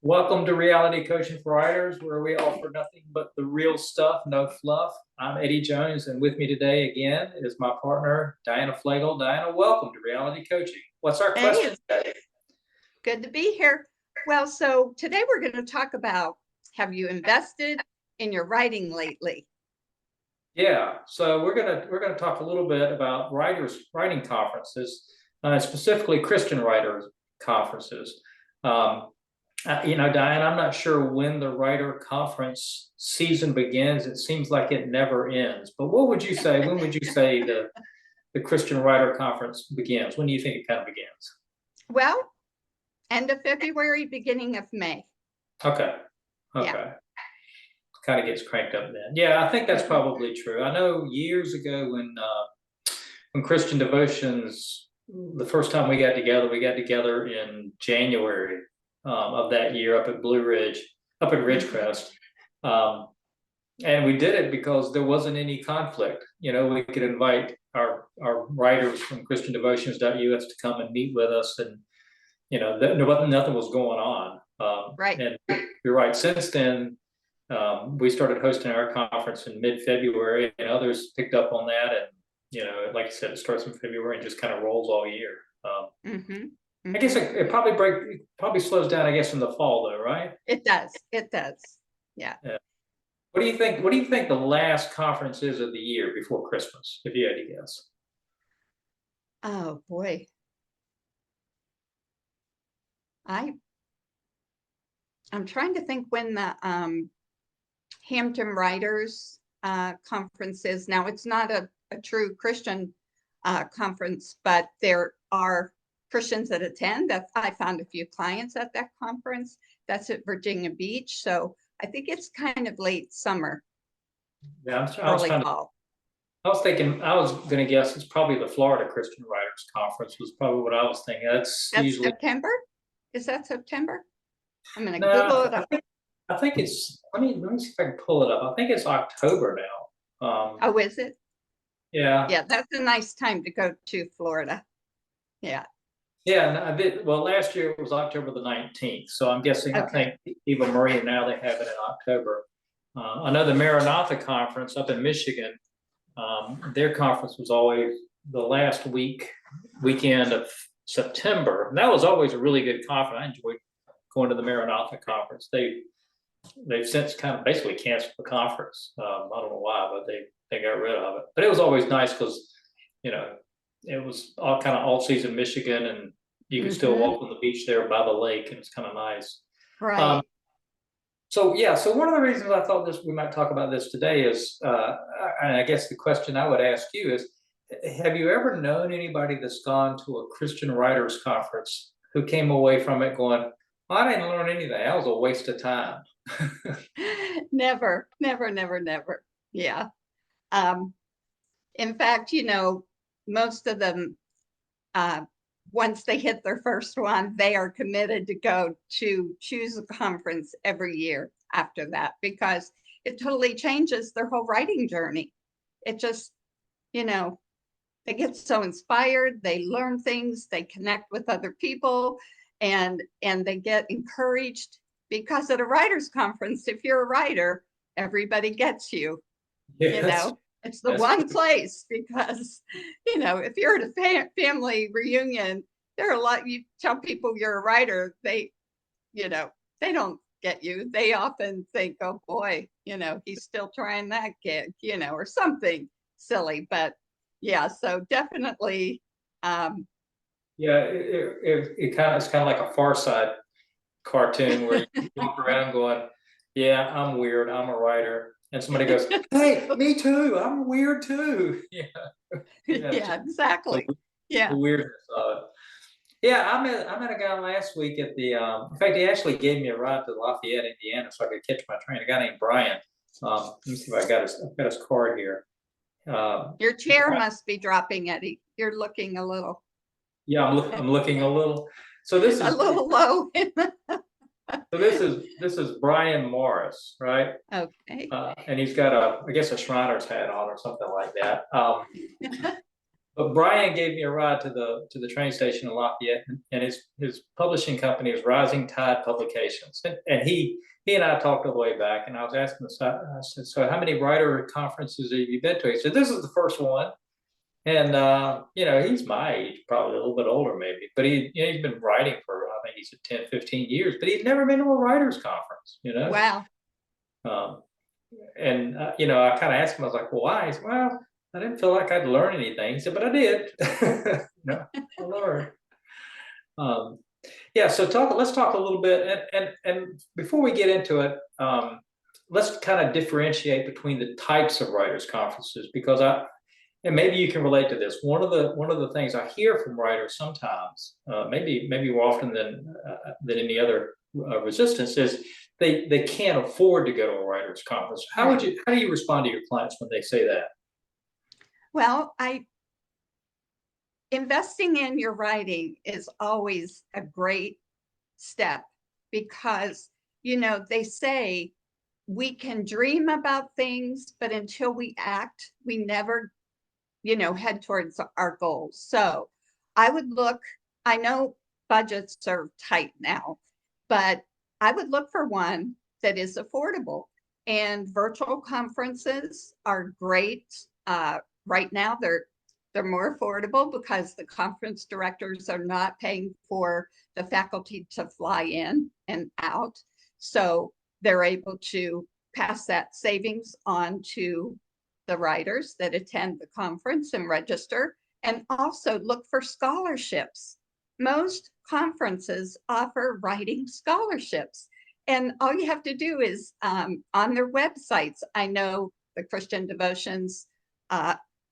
Welcome to Reality Coaching for Writers, where we offer nothing but the real stuff, no fluff. I'm Eddie Jones, and with me today again is my partner, Diana Flegal. Diana, welcome to Reality Coaching. What's our Hey, question it's today? good to be here. Well, so today we're going to talk about, have you invested in your writing lately? Yeah, so we're gonna talk a little bit about writing conferences, specifically Christian writers conferences. Um, Diane, I'm not sure when the writer conference season begins. It seems like it never ends. But what would you say? When would you say the Christian writer conference begins? When do you think it kind of begins? Well, end of February, beginning of May. Okay, Yeah. okay, kind of gets cranked up then. Yeah, I think that's Mhm. probably true. I know years ago when Christian Devotions, the first time we got together in January of that year up at Blue Ridge, up at Ridgecrest. Um, and we did it because there wasn't any conflict. You know, we could invite our writers from christiandevotions.us to come and meet with us, and nothing was going on. Right. And you're right. Since then, we started hosting our conference in mid-February, and others picked up on that. And like I said, it starts in February and just kind of rolls all year. Mm-hmm. I guess Mm-hmm. it probably slows down, I guess, in the fall, though, right? It does. It does. Yeah. Yeah. What do you think? What do you think the last conference is of the year before Christmas, if you had to guess? Oh boy. I I'm trying to think when the Hampton Writers conference is. Now it's not a true Christian conference, but there are Christians that attend. That I found a few clients at that conference. That's at Virginia Beach. So I think it's kind of late summer, Yeah, early fall. I was thinking, I was going to guess it's probably the Florida Christian Writers Conference was probably what I was thinking. That's That's usually September. Is that September? I'm going to no. Google it up. I think it's. Let me see if I can pull it up. I think it's October now. Oh, is it? Yeah, Yeah, that's a nice time to go to Florida. Yeah. yeah. And I did. Well, last year it was October the 19th, so I'm guessing. I Okay. think Eva Maria now they have it in October. I know the Maranatha Conference up in Michigan. Their conference was always the last weekend of September. And that was always a really good conference. I enjoyed going to the Maranatha conference. They've since kind of basically canceled the conference. I don't know why, but they got rid of it. But it was always nice because you know it was all kind of all season Michigan, and you could still Mm-hmm. walk on the beach there by the lake, and it's kind of nice. Um, Right. so yeah, so one of the reasons I thought we might talk about this today is, and I guess the question I would ask you is, have you ever known anybody that's gone to a Christian writers conference who came away from it going, I didn't learn anything. That was a waste of time. Never, never, never, never. Yeah. Um, in fact, most of them, uh, once they hit their first one, they are committed to go to choose a conference every year after that because it totally changes their whole writing journey. It just, you know, they get so inspired, they learn things, they connect with other people, and they get encouraged because at a writers conference, if you're a writer, everybody gets you. you Yes, know it's the that's one true. place because if you're at a family reunion, there are a lot. You tell people you're a writer, you know they don't get you. They often think, oh boy, he's still trying that gig, or something silly. But yeah, so definitely. Yeah, it's kind of like a Far Side cartoon where you walk around going, yeah, I'm weird. I'm a writer. And somebody goes, hey, me too. I'm weird too. Yeah. Yeah. Yeah, The, exactly. the Yeah. weirdness of it. Yeah, I met a guy last week at the. In fact, he actually gave me a ride to Lafayette, Indiana, so I could catch my train. A guy named Brian. Let me see if I've got his card here. Your chair Brian, must be dropping, Eddie. You're looking a little yeah, I'm looking a little. So this a is little low. this is Brian Morris, right? Okay. And he's got I guess a Shriner's hat on or something like that. But Brian gave me a ride to the train station in Lafayette, and his publishing company is Rising Tide Publications, and he and I talked all the way back, and I was asking him, I said, so how many writer conferences have you been to? He said, this is the first one. And you know, he's my age, probably a little bit older maybe, but he's been writing for, I think he said 10, 15 years, but he's never been to a writers conference, you know? Wow. Um, and you know, I kind of asked him, I was like, well, why? He said, well, I didn't feel like I'd learn anything. He said, but I did. No, I learned. Um, yeah, so let's talk a little bit, and before we get into it, let's kind of differentiate between the types of writers conferences, because and maybe you can relate to this. One of the things I hear from writers sometimes, maybe more often than any other resistance, is they can't afford to go to a writers conference. How do you respond to your clients when they say that? Well, investing in your writing is always a great step, because, you know, they say we can dream about things, but until we act, we never, you know, head towards our goals. So I know budgets are tight now, but I would look for one that is affordable. And virtual conferences are great. Right now, they're more affordable because the conference directors are not paying for the faculty to fly in and out. So they're able to pass that savings on to the writers that attend the conference and register, and also look for scholarships. Most conferences offer writing scholarships, and all you have to do is on their websites. I know the Christian Devotions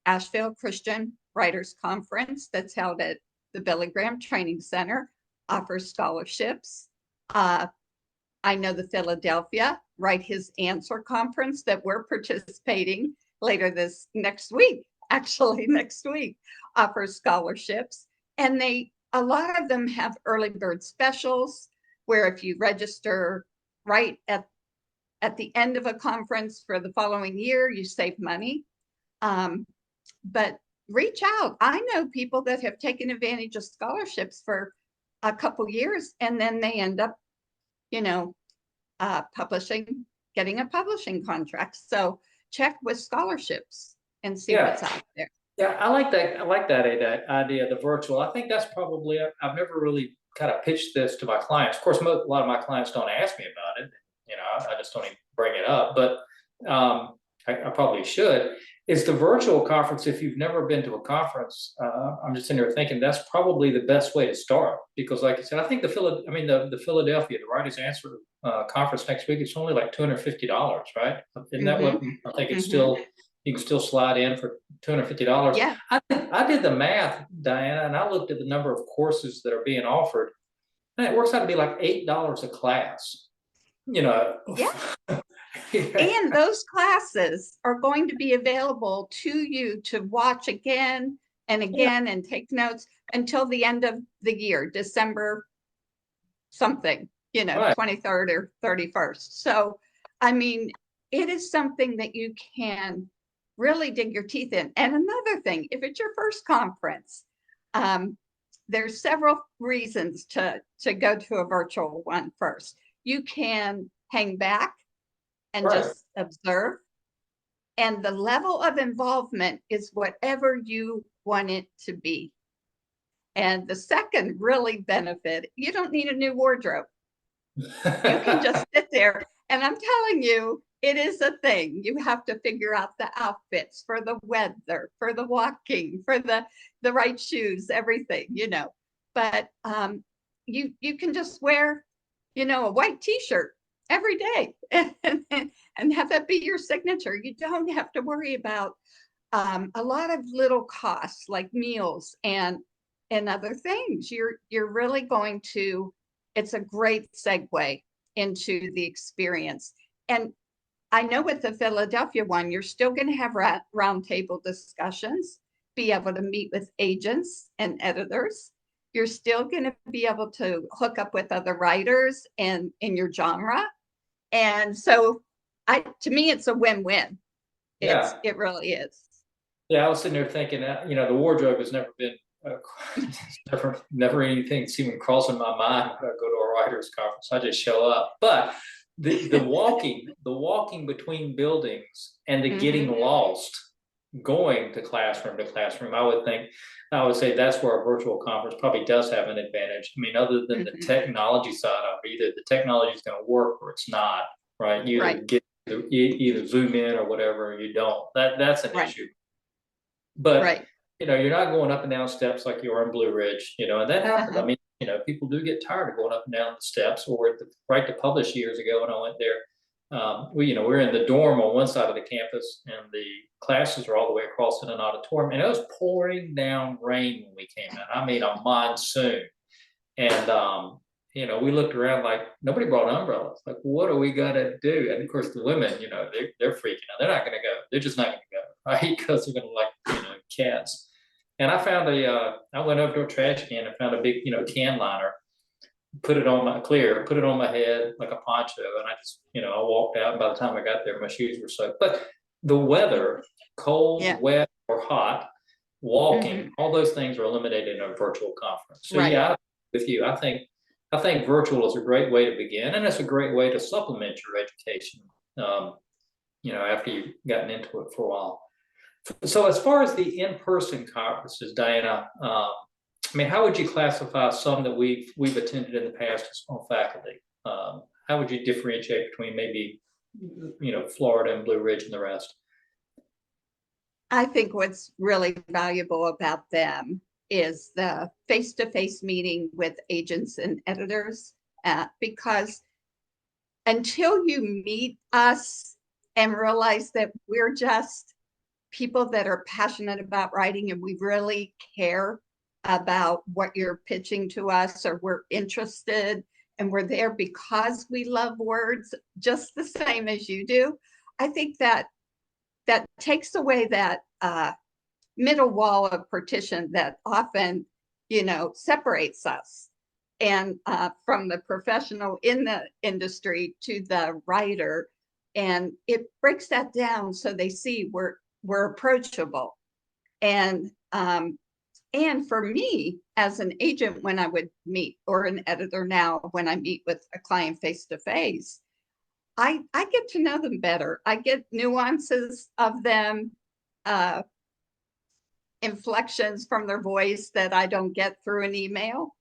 Asheville Christian Writers Conference that's held at the Billy Graham Training Center offers scholarships. I know the Philadelphia Write His Answer Conference that we're participating later this next week, offers scholarships. And a lot of them have early bird specials where if you register right at the end of a conference for the following year, you save money. But reach out. I know people that have taken advantage of scholarships for a couple years, and then they end up, you know, getting a publishing contract. So check with scholarships and see what's out there. Yeah, I like that. I like that idea of the virtual. I think that's probably, I've never really kind of pitched this to my clients. Of course, a lot of my clients don't ask me about it. You know, I just don't even bring it up, but I probably should. Is the virtual conference, if you've never been to a conference, I'm just in there thinking that's probably the best way to start, because like I said, I think the Philadelphia, the Writers Answer conference next week, it's only like $250, right? Isn't that what I think it's still, you can still slide in for $250. Yeah. I did the math, Diana, and I looked at the number of courses that are being offered, and it works out to be like $8 a class, you know. Yeah. And those classes are going to be available to you to watch again and again and take notes until the end of the year, December something, you know, 23rd or 31st. So, I mean, it is something that you can really dig your teeth in. And another thing, if it's your first conference, there's several reasons to go to a virtual one first. You can hang back and just observe. And the level of involvement is whatever you want it to be. And the second really benefit, you don't need a new wardrobe. You can just sit there. And I'm telling you, it is a thing. You have to figure out the outfits for the weather, for the walking, for the right shoes, everything, you know. But you can just wear, you know, a white t-shirt every day and have that be your signature. You don't have to worry about a lot of little costs like meals and other things. You're really going to, it's a great segue into the experience. And I know with the Philadelphia one, you're still going to have roundtable discussions, be able to meet with agents and editors. You're still going to be able to hook up with other writers in your genre. And so to me, it's a win-win. It really is. Yeah, I was sitting there thinking that, the wardrobe has never been, it's never anything's even crossing my mind when I go to a writers conference. I just show up. But the walking between buildings and the getting Mhm. lost, going to classroom, I would say that's where a virtual conference probably does have an advantage. I mean, other than the Mhm. technology side of it, either the technology is going to work or it's not, right? You either Right, get either zoom in or whatever, or you don't. That's an right, issue. But right. you're not going up and down steps like you are in Blue Ridge, and that happens. I Uh-huh. mean, people do get tired of going up and down the steps. Or at the right to publish years ago when I went there, we're in the dorm on one side of the campus, and the classes are all the way across in an auditorium, and it was pouring down rain when we came in. I mean, a monsoon. And we looked around like nobody brought umbrellas. Like, what do we gotta do? And of course, the women, they're freaking out. They're not gonna go. They're just not gonna go, right? Because they're gonna like, cats. And I went over to a trash can and found a big, can liner. Put it on my head like a poncho, and I just, I walked out. And by the time I got there, my shoes were soaked. But the weather, cold, Yeah. wet, or hot, walking, Mhm. all those things are eliminated in a virtual conference. So Right. yeah, with you, I think virtual is a great way to begin, and it's a great way to supplement your education. Um, after you've gotten into it for a while. So as far as the in-person conferences, Diana, I mean, how would you classify some that we've attended in the past as on faculty? How would you differentiate between maybe Florida and Blue Ridge and the rest? I think what's really valuable about them is the face-to-face meeting with agents and editors, because until you meet us and realize that we're just people that are passionate about writing and we really care about what you're pitching to us, or we're interested and we're there because we love words just the same as you do, I think that takes away that middle wall of partition that often, separates us and from the professional in the industry to the writer, and it breaks that down so they see we're approachable. And for me as an agent, when I would meet, or an editor now when I meet with a client face to face, I get to know them better. I get nuances of them, uh, inflections from their voice that I don't get through an email,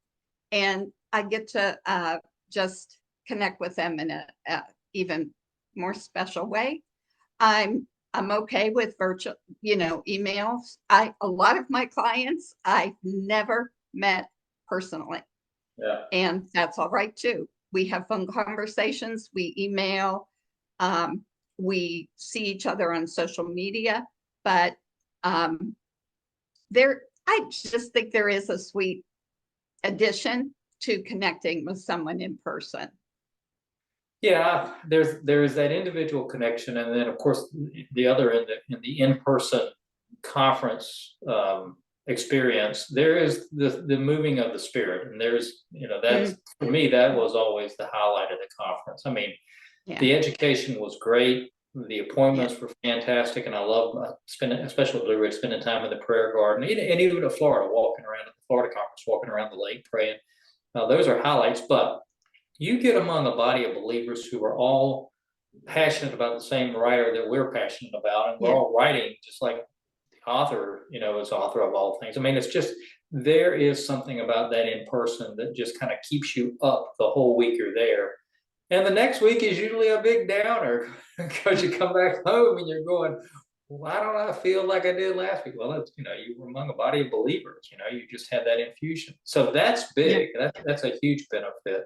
and I get to just connect with them in a even more special way. I'm okay with virtual, emails. A lot of my clients I've never met personally, Yeah. and that's all right too. We have phone conversations, we email, um, we see each other on social media, but um, I just think there is a sweet addition to connecting with someone in person. Yeah, there's that individual connection, and then of course the other in the in-person conference experience, there is the moving of the spirit, and that's Mm, for me that was always the highlight of the conference. I mean, yeah, the education was great, the yeah, appointments were fantastic, and I love spending, especially Blue Ridge, spending time in the prayer garden, and even in Florida, walking around at the Florida conference, walking around the lake praying. Those are highlights, but you get among a body of believers who are all passionate about the same writer that we're passionate about, and we're yeah, all writing just like the author, is author of all things. I mean, it's just there is something about that in person that just kind of keeps you up the whole week you're there. And the next week is usually a big downer because you come back home and you're going, why don't I feel like I did last week? Well, it's, you were among a body of believers, you just had that infusion. So that's yeah. big. That's a huge benefit.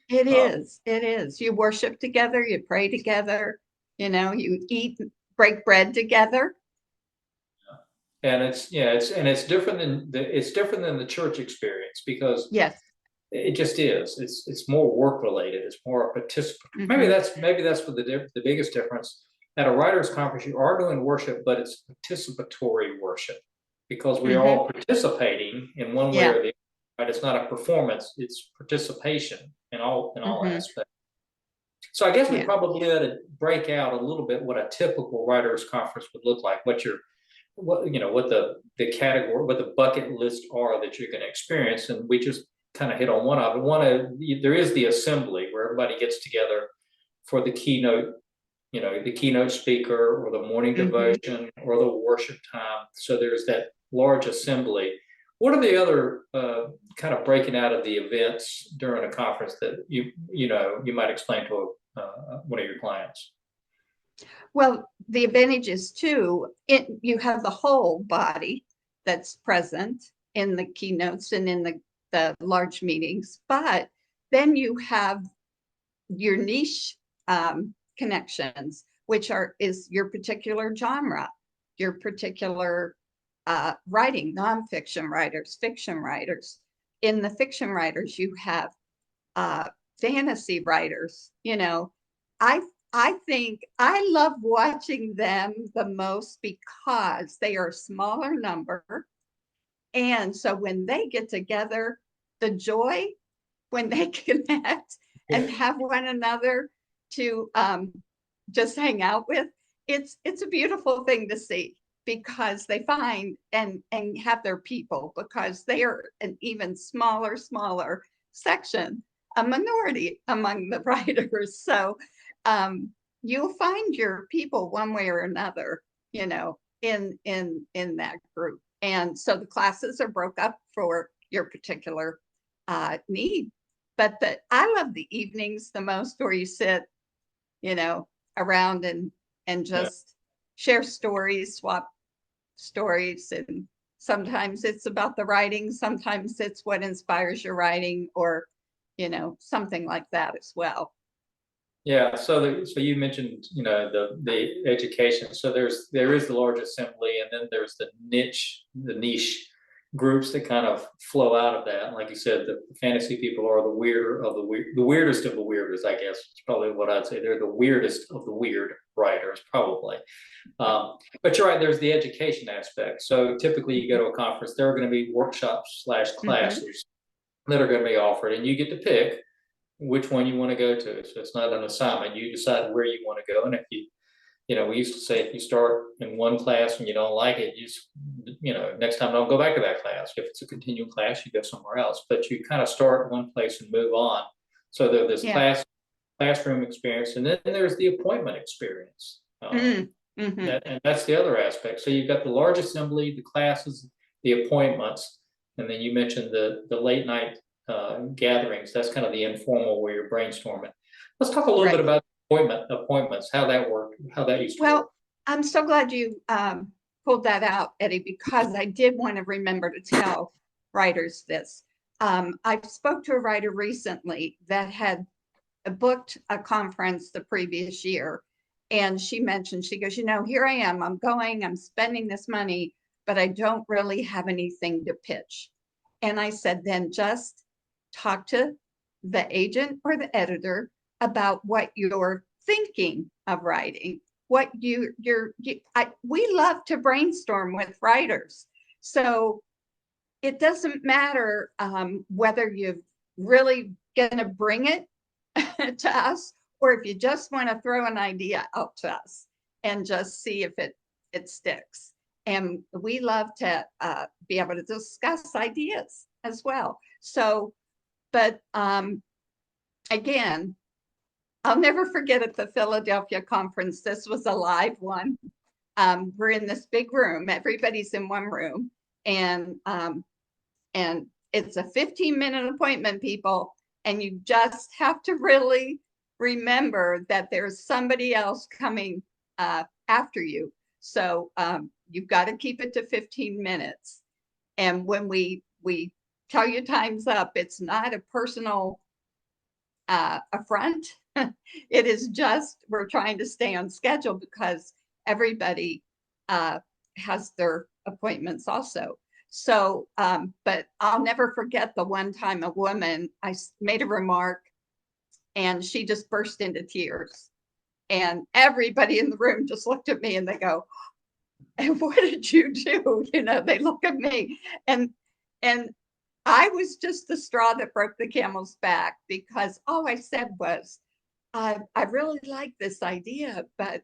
It Uh, is. It is. You worship together, you pray together, you eat, break bread together. and it's different than the church experience because Yes. it just is. It's more work related. It's more participatory. Maybe Hmm. that's what the biggest difference. At a writers conference, you are doing worship, but it's participatory worship because we are Hmm. all participating in one way Yeah. or the other. Right? It's not a performance; it's participation in all Hmm. aspects. So I guess we Yeah. probably ought to break out a little bit what a typical writers conference would look like. What what, what the category, what the bucket list are that you're going to experience. And we just kind of hit on one of it. There is the assembly where everybody gets together for the keynote, the keynote speaker or the morning devotion or the worship time. So there's that large assembly. What are the other kind of breaking out of the events during a conference that you might explain to one of your clients? Well, the advantage is too, you have the whole body that's present in the keynotes and in the large meetings, but then you have your niche connections, which is your particular genre, your particular writing, nonfiction writers, fiction writers. In the fiction writers, you have fantasy writers. I think I love watching them the most because they are a smaller number. And so when they get together, the joy when they connect and have one another to just hang out with, it's a beautiful thing to see, because they find and have their people, because they are an even smaller section, a minority among the writers. So you'll find your people one way or another, in that group. And so the classes are broke up for your particular need. But I love the evenings the most, where you sit, around and just share stories, swap stories. And sometimes it's about the writing, sometimes it's what inspires your writing, or, something like that as well. Yeah, so you mentioned, the education. So there is the large assembly, and then there's the niche groups that kind of flow out of that. Like you said, the fantasy people are the weirder of the weird, the weirdest of the weirdest, I guess. It's probably what I'd say. They're the weirdest of the weird writers, probably. But you're right, there's the education aspect. So typically you go to a conference, there are going to be workshops / classes that are going to be offered, and you get to pick which one you want to go to. So it's not an assignment. You decide where you want to go. And if we used to say, if you start in one class and you don't like it, next time don't go back to that class. If it's a continuing class, you go somewhere else. But you kind of start in one place and move on. So there's classroom experience, and then there's the appointment experience. And that's the other aspect. So you've got the large assembly, the classes, the appointments, and then you mentioned the late night gatherings. That's kind of the informal where you're brainstorming. Let's talk a little bit about appointments, how that worked, how that used to work. Well, I'm so glad you pulled that out, Eddie, because I did want to remember to tell writers this. I spoke to a writer recently that had booked a conference the previous year, and she mentioned, she goes, here I am, I'm spending this money, but I don't really have anything to pitch. And I said, then just talk to the agent or the editor about what you're thinking of writing, what we love to brainstorm with writers. So it doesn't matter whether you're really going to bring it to us, or if you just want to throw an idea out to us and just see if it sticks. And we love to be able to discuss ideas as well. So, but again, I'll never forget at the Philadelphia conference, this was a live one. We're in this big room, everybody's in one room, and it's a 15-minute appointment, people, and you just have to really remember that there's somebody else coming after you. So you've got to keep it to 15 minutes. And when we tell you time's up, it's not a personal affront. It is just, we're trying to stay on schedule because everybody has their appointments also. So, but I'll never forget the one time a woman, I made a remark and she just burst into tears. And everybody in the room just looked at me and they go, and what did you do? They look at me, and I was just the straw that broke the camel's back, because all I said was, I really like this idea, but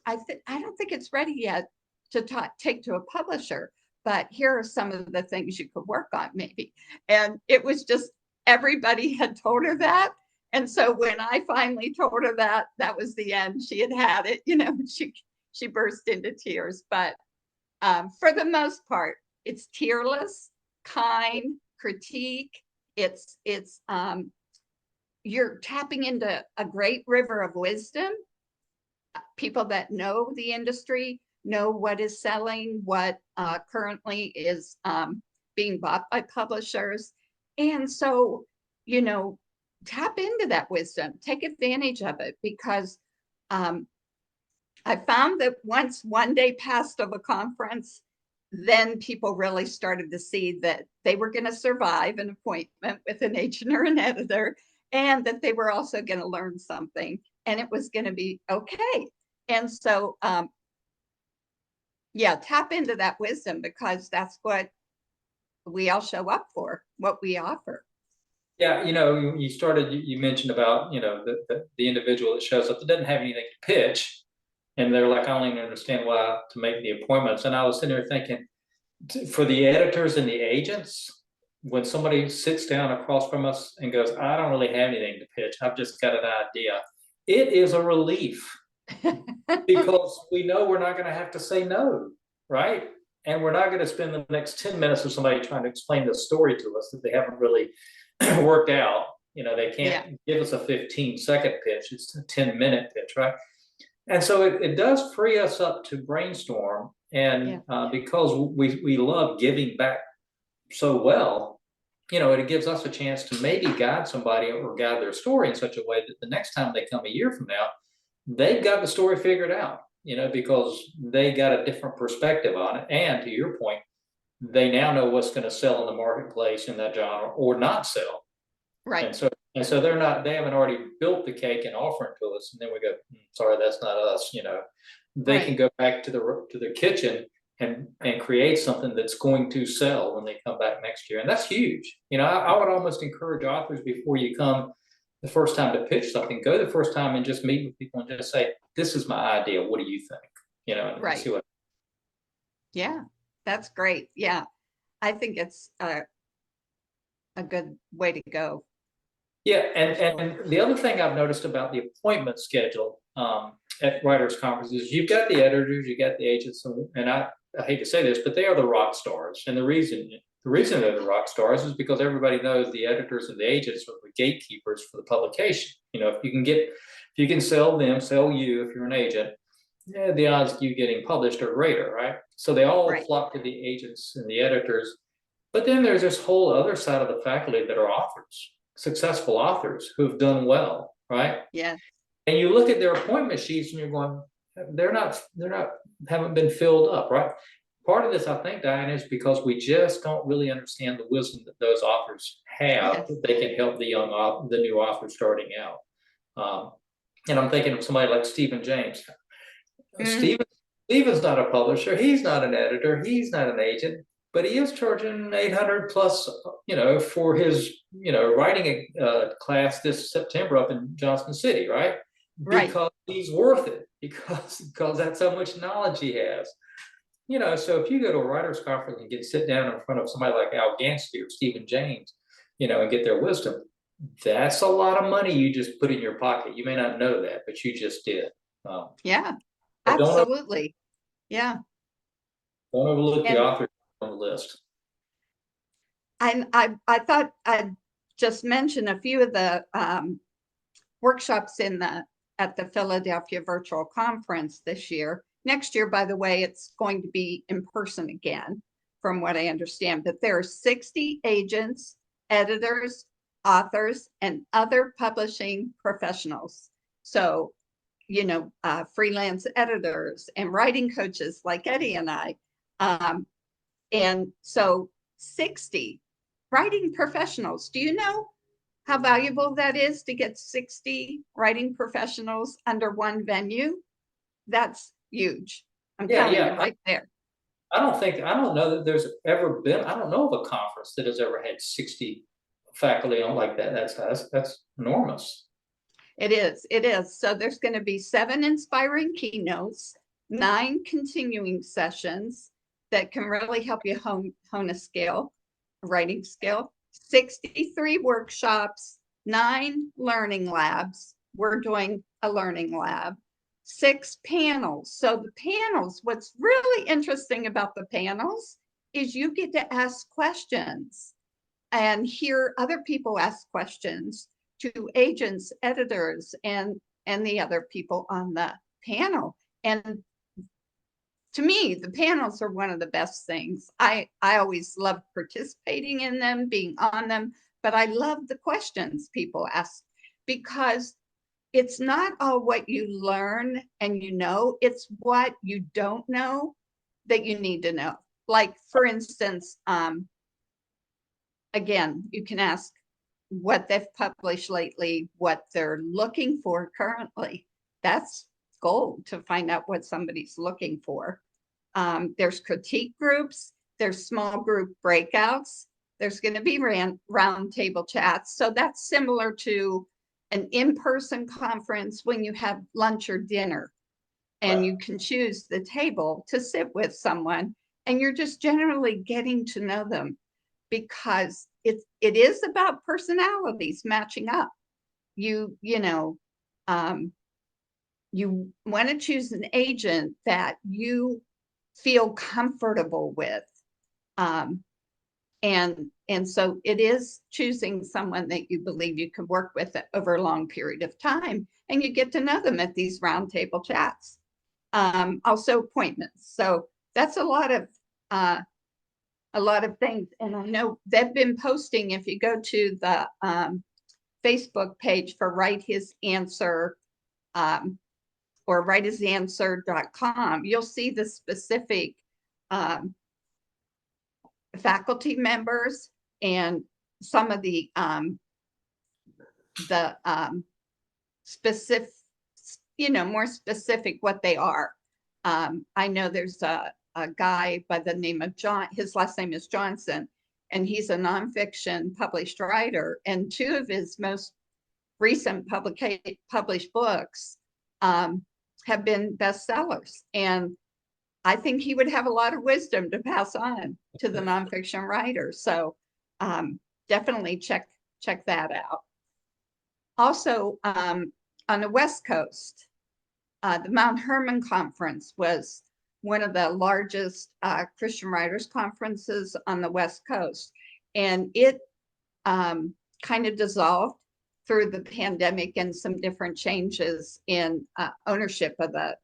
I don't think it's ready yet. take to a publisher, but here are some of the things you could work on maybe. And it was just, everybody had told her that. And so when I finally told her that, that was the end. She had it, she burst into tears. But for the most part, it's tearless, kind critique. It's you're tapping into a great river of wisdom. People that know the industry, know what is selling, what currently is being bought by publishers. And so, tap into that wisdom, take advantage of it, because I found that once one day passed of a conference, then people really started to see that they were going to survive an appointment with an agent or an editor, and that they were also going to learn something, and it was going to be okay. And so, yeah, tap into that wisdom, because that's what we all show up for, what we offer. Yeah, you mentioned about, the individual that shows up that doesn't have anything to pitch. And they're like, I don't even understand why to make the appointments. And I was sitting there thinking, for the editors and the agents, when somebody sits down across from us and goes, I don't really have anything to pitch, I've just got an idea, it is a relief. Because we know we're not going to have to say no, right? And we're not going to spend the next 10 minutes with somebody trying to explain the story to us that they haven't really worked out. They can't give us a 15-second pitch. It's a 10-minute pitch, right? And so it does free us up to brainstorm. And because we love giving back so well, it gives us a chance to maybe guide somebody or guide their story in such a way that the next time they come a year from now, they've got the story figured out, because they got a different perspective on it. And to your point, they now know what's going to sell in the marketplace in that genre or not sell. Right. And so they haven't already built the cake and offer it to us. And then we go, sorry, that's not us. They can go back to the kitchen and create something that's going to sell when they come back next year. And that's huge. I would almost encourage authors, before you come the first time to pitch something, go the first time and just meet with people and just say, this is my idea. What do you think? And see what. Yeah, that's great. Yeah. I think it's a good way to go. Yeah. And the other thing I've noticed about the appointment schedule at writers' conferences, you've got the editors, you got the agents, and I hate to say this, but they are the rock stars. And the reason they're the rock stars is because everybody knows the editors and the agents are the gatekeepers for the publication. If you can sell them, sell you, if you're an agent, the odds of you getting published are greater, right? So they all flock to the agents and the editors. But then there's this whole other side of the faculty that are authors, successful authors who've done well, right? Yeah. And you look at their appointment sheets and you're going, haven't been filled up, right? Part of this, I think, Diane, is because we just don't really understand the wisdom that those authors have, that they can help the new author starting out. And I'm thinking of somebody like Stephen James. Stephen's not a publisher. He's not an editor. He's not an agent, but he is charging $800 plus, for his, writing a class this September up in Johnson City, right? Because he's worth it, because that's how much knowledge he has. So if you go to a writers' conference and sit down in front of somebody like Al Gansky or Stephen James, and get their wisdom, that's a lot of money you just put in your pocket. You may not know that, but you just did. Yeah, absolutely. Don't overlook the author on the list. I thought I'd just mention a few of the workshops at the Philadelphia Virtual Conference this year. Next year, by the way, it's going to be in person again, from what I understand. But there are 60 agents, editors, authors, and other publishing professionals. So, freelance editors and writing coaches like Eddie and I. And so 60 writing professionals. Do you know how valuable that is to get 60 writing professionals under one venue? That's huge. I'm telling you right there. I don't know that there's ever been, I don't know of a conference that has ever had 60 faculty on like that. That's enormous. It is. So there's going to be 7 inspiring keynotes, 9 continuing sessions that can really help you hone a skill, a writing skill, 63 workshops, 9 learning labs. We're doing a learning lab, 6 panels. So the panels, what's really interesting about the panels is you get to ask questions and hear other people ask questions to agents, editors, and the other people on the panel. And to me, the panels are one of the best things. I always love participating in them, being on them, but I love the questions people ask because it's not all what you learn and you know, it's what you don't know that you need to know. Like, for instance, again, you can ask what they've published lately, what they're looking for currently. That's gold to find out what somebody's looking for. There's critique groups, there's small group breakouts, there's going to be round table chats. So that's similar to an in-person conference when you have lunch or dinner and you can choose the table to sit with someone and you're just generally getting to know them because it is about personalities matching up. You want to choose an agent that you feel comfortable with. And so it is choosing someone that you believe you can work with over a long period of time, and you get to know them at these roundtable chats. Also appointments. So that's a lot of things. And I know they've been posting, if you go to the Facebook page for Write His Answer, or writeisanswer.com, you'll see the specific faculty members and some of the specific, more specific what they are. I know there's a guy by the name of John, his last name is Johnson, and he's a nonfiction published writer, and 2 of his most recent published books have been bestsellers. And I think he would have a lot of wisdom to pass on to the nonfiction writers. So definitely check that out. Also, on the West Coast, the Mount Hermon Conference was one of the largest Christian writers conferences on the West Coast. And it kind of dissolved through the pandemic and some different changes in ownership of the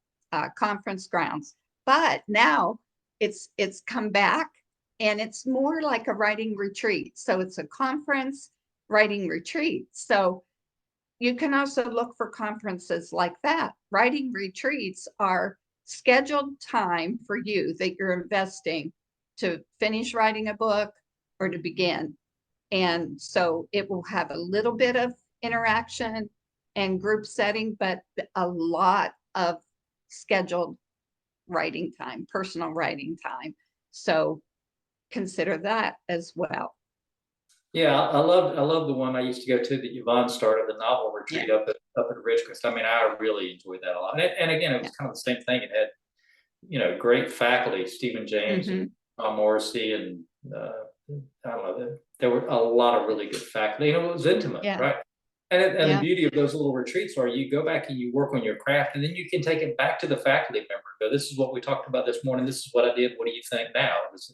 conference grounds. But now it's come back, and it's more like a writing retreat. So it's a conference writing retreat. So you can also look for conferences like that. Writing retreats are scheduled time for you that you're investing to finish writing a book or to begin. And so it will have a little bit of interaction and group setting, but a lot of scheduled writing time, personal writing time. So consider that as well. Yeah, I love the one I used to go to that Yvonne started, the novel retreat up at Ridgecrest. I mean, I really enjoyed that a lot. And again, it was kind of the same thing. It had, great faculty, Stephen James and Tom Morrissey, and I don't know, there were a lot of really good faculty. It was intimate, right? And the beauty of those little retreats are you go back and you work on your craft, and then you can take it back to the faculty member. Go, this is what we talked about this morning. This is what I did. What do you think now? Does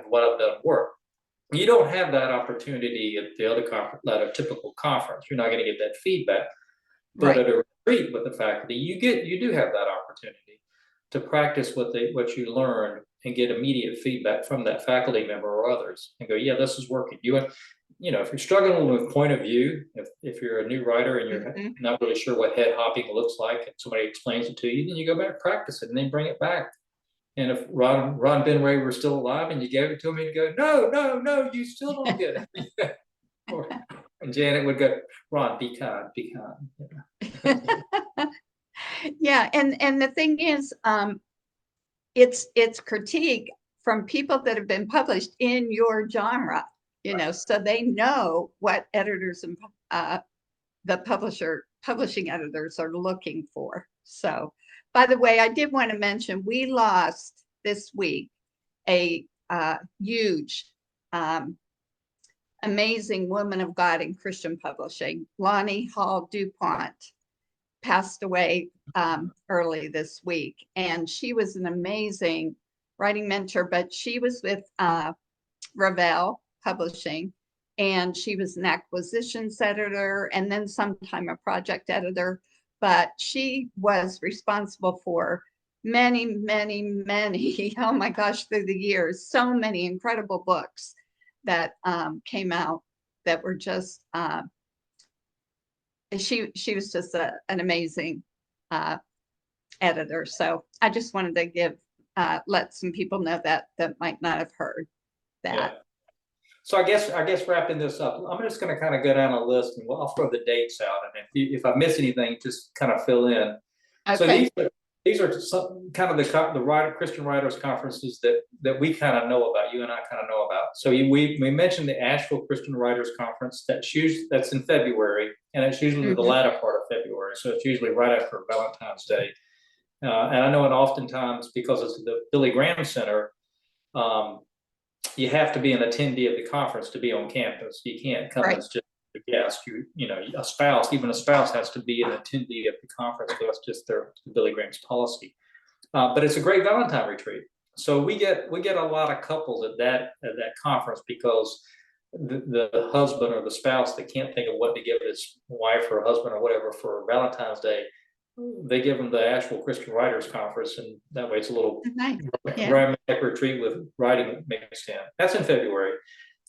what I've done work? You don't have that opportunity at the other conference, at a typical conference. You're not going to get that feedback. But at a retreat with the faculty, you do have that opportunity to practice what you learned and get immediate feedback from that faculty member or others, and go, yeah, this is working. If you're struggling with point of view, if you're a new writer and you're not really sure what head hopping looks like, and somebody explains it to you, then you go back, practice it, and then bring it back. And if Ron Benway were still alive and you gave it to him, he'd go, no, you still don't get it. And Janet would go, Ron, be kind. Yeah, and the thing is, it's critique from people that have been published in your genre, so they know what editors and the publishing editors are looking for. So, By the way, I did want to mention, we lost this week a huge, amazing woman of God in Christian publishing. Lonnie Hall DuPont passed away early this week, and she was an amazing writing mentor, but she was with Ravel Publishing, and she was an acquisitions editor and then sometime a project editor, but she was responsible for many, oh my gosh, through the years, so many incredible books that came out that were just, she was just an amazing editor. So I just wanted to give, let some people know that might not have heard that. Yeah. So I guess wrapping this up, I'm just going to kind of go down a list, and I'll throw the dates out. And if I miss anything, just kind of fill in. Okay. So these are some kind of the Christian Writers Conferences that we kind of know about. You and I kind of know about. So we mentioned the Asheville Christian Writers Conference. That's in February, and it's usually the latter part of February. So it's usually right after Valentine's Day. And I know, and oftentimes because it's the Billy Graham Center, you have to be an attendee of the conference to be on campus. You can't come as just a guest. A spouse, even a spouse, has to be an attendee of the conference. That's just their Billy Graham's policy. But it's a great Valentine retreat. So we get a lot of couples at that conference because the husband or the spouse that can't think of what to give his wife or husband or whatever for Valentine's Day, they give them the Asheville Christian Writers Conference, and that way it's a little romantic retreat with writing mixed in. That's in February.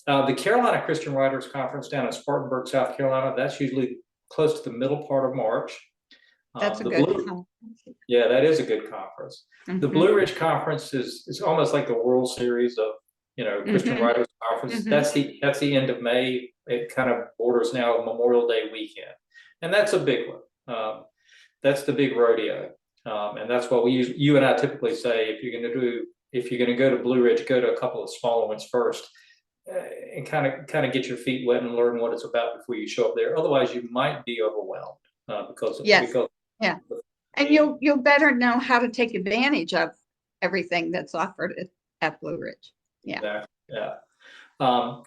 The Carolina Christian Writers Conference down in Spartanburg, South Carolina, that's usually close to the middle part of March. That's a good conference. Yeah, that is a good conference. The Blue Ridge Conference is almost like the World Series of Christian Writers Conference. That's the end of May. It kind of borders now Memorial Day weekend, and that's a big one. That's the big rodeo, and that's what you and I typically say, if you're going to go to Blue Ridge, go to a couple of smaller ones first, and kind of get your feet wet and learn what it's about before you show up there. Otherwise, you might be overwhelmed because and you'll better know how to take advantage of everything that's offered at Blue Ridge. Yeah.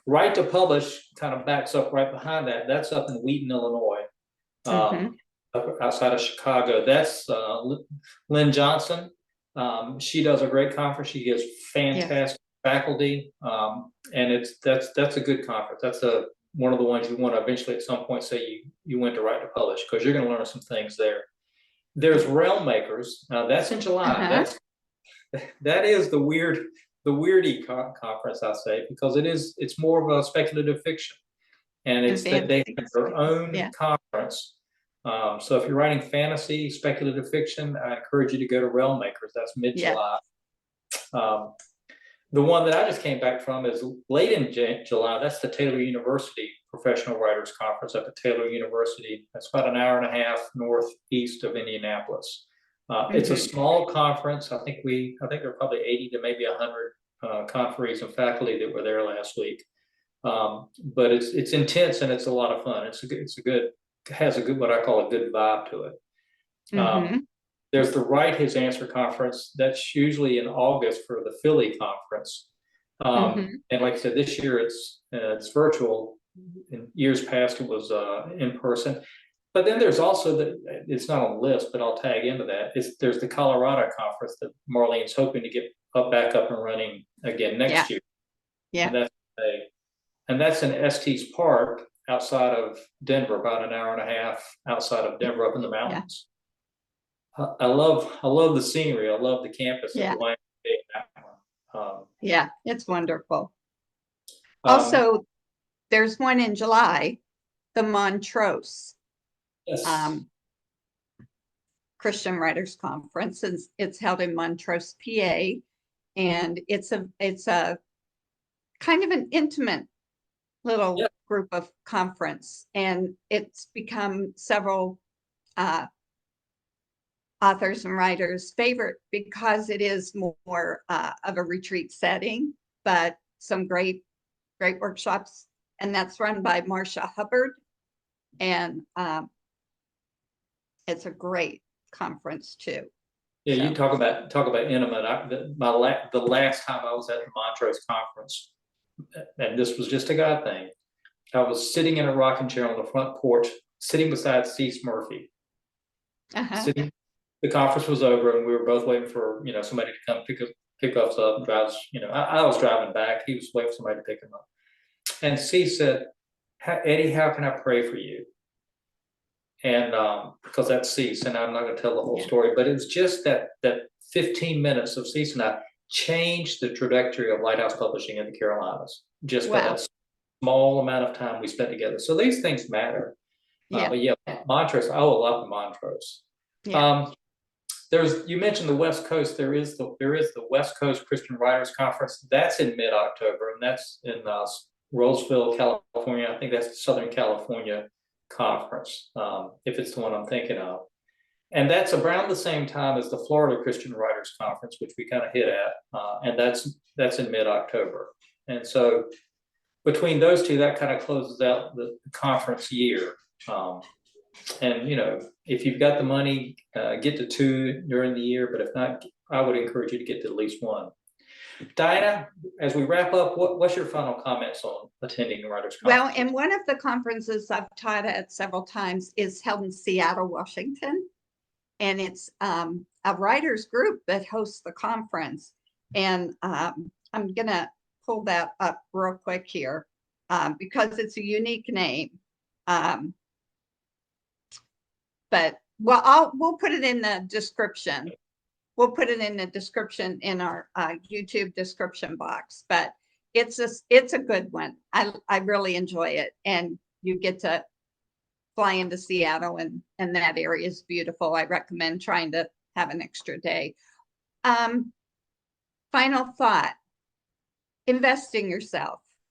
Right to Publish kind of backs up right behind that. That's up in Wheaton, Illinois. Outside of Chicago. That's Lynn Johnson. She does a great conference. She gives fantastic faculty, and that's a good conference. That's one of the ones you want to eventually at some point say you went to Right to Publish, because you're going to learn some things there. There's Realm Makers. That's in July. That is the weirdy conference, I say, because it's more of a speculative fiction, and it's that they have their own conference. So if you're writing fantasy, speculative fiction, I encourage you to go to Realm Makers. That's mid-July. The one that I just came back from is late in July. That's the Taylor University Professional Writers Conference up at Taylor University. That's about an hour and a half northeast of Indianapolis. It's a small conference. I think there are probably 80 to maybe 100 conferees and faculty that were there last week. But it's intense, and it's a lot of fun. Has a good, what I call a good vibe to it. There's the Write His Answer conference. That's usually in August for the Philly conference. And like I said, this year it's virtual. In years past, it was in person. But then there's also it's not on the list, but I'll tag into that. There's the Colorado conference that Marlene's hoping to get back up and running again next year. And that's in Estes Park, outside of Denver, about an hour and a half outside of Denver, up in the mountains. I love the scenery. I love the campus. It's wonderful. Also, there's one in July, the Montrose Christian Writers Conference. It's held in Montrose, PA, and it's a kind of an intimate little group of conference, and it's become several authors and writers' favorite because it is more of a retreat setting, but some great workshops, and that's run by Marcia Hubbard, and it's a great conference too. Yeah, you So, talk about intimate. The last time I was at the Montrose conference, and this was just a guy thing. I was sitting in a rocking chair on the front porch, sitting beside Cease Murphy. Sitting, the conference was over, and we were both waiting for somebody to come pick us up. And I was driving back. He was waiting for somebody to pick him up. And Cease said, "Eddie, how can I pray for you?" And because that's Cease, and I'm not going to tell the whole story, but it was just that 15 minutes of Cease and I changed the trajectory of Lighthouse Publishing in the Carolinas, just for wow. that small amount of time we spent together. So these things matter. Yeah, But yeah, Montrose, I will love Montrose. yeah. You mentioned the West Coast. There is the West Coast Christian Writers Conference. That's in mid-October, and that's in Roseville, California. I think that's Southern California conference, if it's the one I'm thinking of. And that's around the same time as the Florida Christian Writers Conference, which we kind of hit at, and that's in mid-October. And so between those two, that kind of closes out the conference year. And if you've got the money, get to 2 during the year, but if not, I would encourage you to get to at least 1. Diana, as we wrap up, what's your final comments on attending the Writers Well, Conference? and one of the conferences I've taught at several times is held in Seattle, Washington. And it's a writers group that hosts the conference. And I'm going to pull that up real quick here because it's a unique name. But we'll put it in the description. We'll put it in the description in our YouTube description box. But it's a good one. I really enjoy it, and you get to fly into Seattle, and that area is beautiful. I recommend trying to have an extra day. Final thought: invest in yourself.